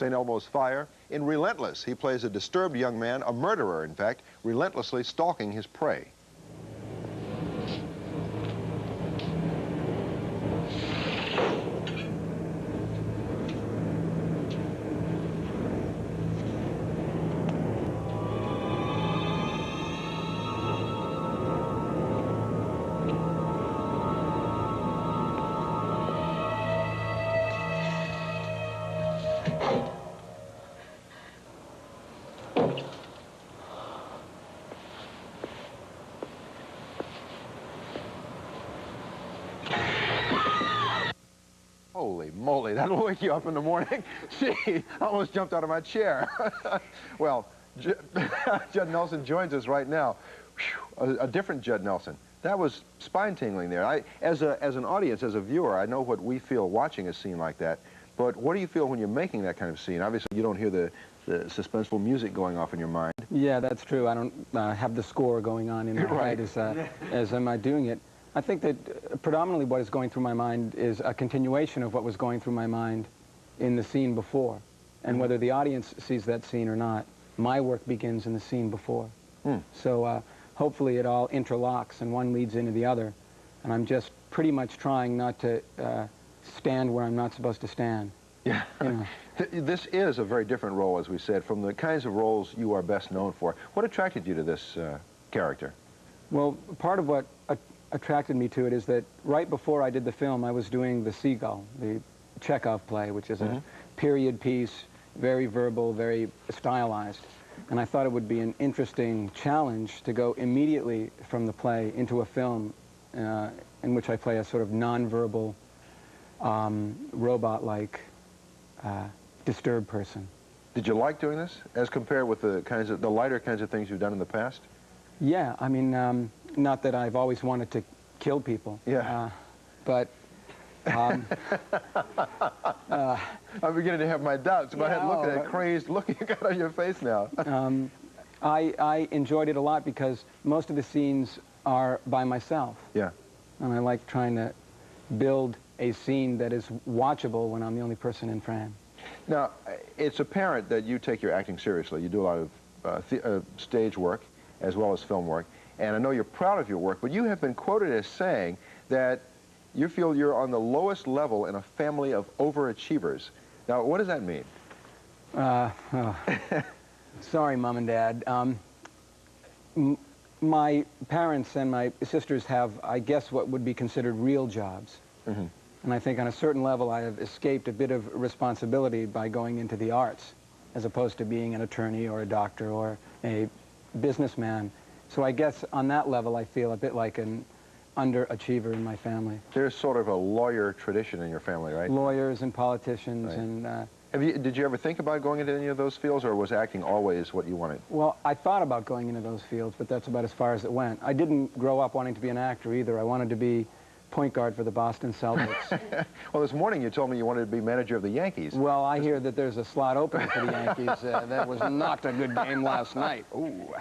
St. Elmo's Fire. In Relentless, he plays a disturbed young man, a murderer, in fact, relentlessly stalking his prey. Holy moly, that'll wake you up in the morning. Gee, I almost jumped out of my chair. Well, Judd Nelson joins us right now. Whew, a different Judd Nelson. That was spine-tingling there. As an audience, as a viewer, I know what we feel watching a scene like that, but what do you feel when you're making that kind of scene? Obviously, you don't hear the suspenseful music going off in your mind. Yeah, that's true. I don't have the score going on in my head as am I doing it. I think that predominantly what is going through my mind is a continuation of what was going through my mind in the scene before. And whether the audience sees that scene or not, my work begins in the scene before. So hopefully it all interlocks and one leads into the other. And I'm just pretty much trying not to stand where I'm not supposed to stand. Yeah. You know. This is a very different role, as we said, from the kinds of roles you are best known for. What attracted you to this character? Well, part of what attracted me to it is that right before I did the film, I was doing The Seagull, the Chekhov play, which is a period piece, very verbal, very stylized. And I thought it would be an interesting challenge to go immediately from the play into a film in which I play a sort of non-verbal, robot-like, disturbed person. Did you like doing this as compared with the lighter kinds of things you've done in the past? Yeah, I mean, not that I've always wanted to kill people. Yeah. But I'm beginning to have my doubts. But yeah, look at that crazed look you got on your face now. I enjoyed it a lot because most of the scenes are by myself. Yeah. And I like trying to build a scene that is watchable when I'm the only person in frame. Now, it's apparent that you take your acting seriously. You do a lot of stage work as well as film work. And I know you're proud of your work, but you have been quoted as saying that you feel you're on the lowest level in a family of overachievers. Now, what does that mean? Sorry, Mom and Dad. My parents and my sisters have, I guess, what would be considered real jobs. And I think on a certain level I have escaped a bit of responsibility by going into the arts, as opposed to being an attorney or a doctor or a businessman. So I guess on that level I feel a bit like an underachiever in my family. There's sort of a lawyer tradition in your family, right? Lawyers and politicians and... Did you ever think about going into any of those fields, or was acting always what you wanted? Well, I thought about going into those fields, but that's about as far as it went. I didn't grow up wanting to be an actor either. I wanted to be point guard for the Boston Celtics. Well, this morning you told me you wanted to be manager of the Yankees. Well, I hear that there's a slot open for the Yankees. That was not a good game last night. Ooh.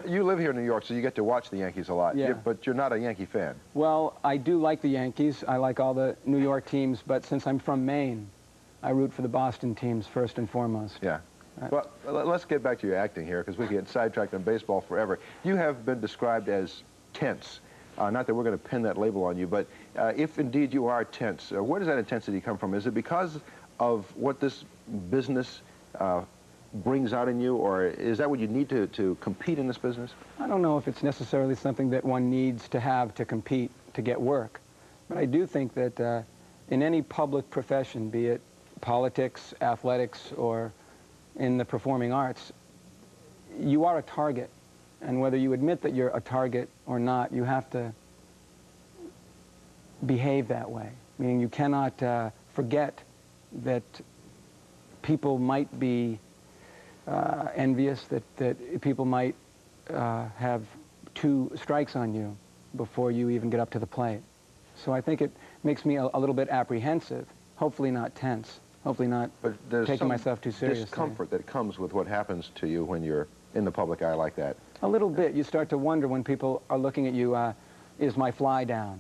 You live here in New York, so you get to watch the Yankees a lot. Yeah. But you're not a Yankee fan. Well, I do like the Yankees. I like all the New York teams, but since I'm from Maine, I root for the Boston teams first and foremost. Yeah. Well, let's get back to your acting here, because we can get sidetracked on baseball forever. You have been described as tense. Not that we're going to pin that label on you, but if indeed you are tense, where does that intensity come from? Is it because of what this business brings out in you, or is that what you need to compete in this business? I don't know if it's necessarily something that one needs to have to compete to get work, but I do think that in any public profession, be it politics, athletics, or in the performing arts, you are a target. And whether you admit that you're a target or not, you have to behave that way. Meaning you cannot forget that people might be envious, that people might have two strikes on you before you even get up to the plate. So I think it makes me a little bit apprehensive, hopefully not tense, hopefully not taking myself too seriously. Discomfort that comes with what happens to you when you're in the public eye like that. A little bit. You start to wonder when people are looking at you is my fly down.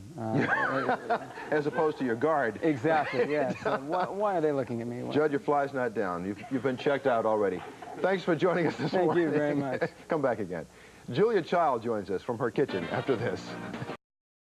As opposed to your guard. Exactly, yes. Why are they looking at me? Judd, your fly's not down. You've been checked out already. Thanks for joining us this morning. Thank you very much. Come back again. Julia Child joins us from her kitchen after this.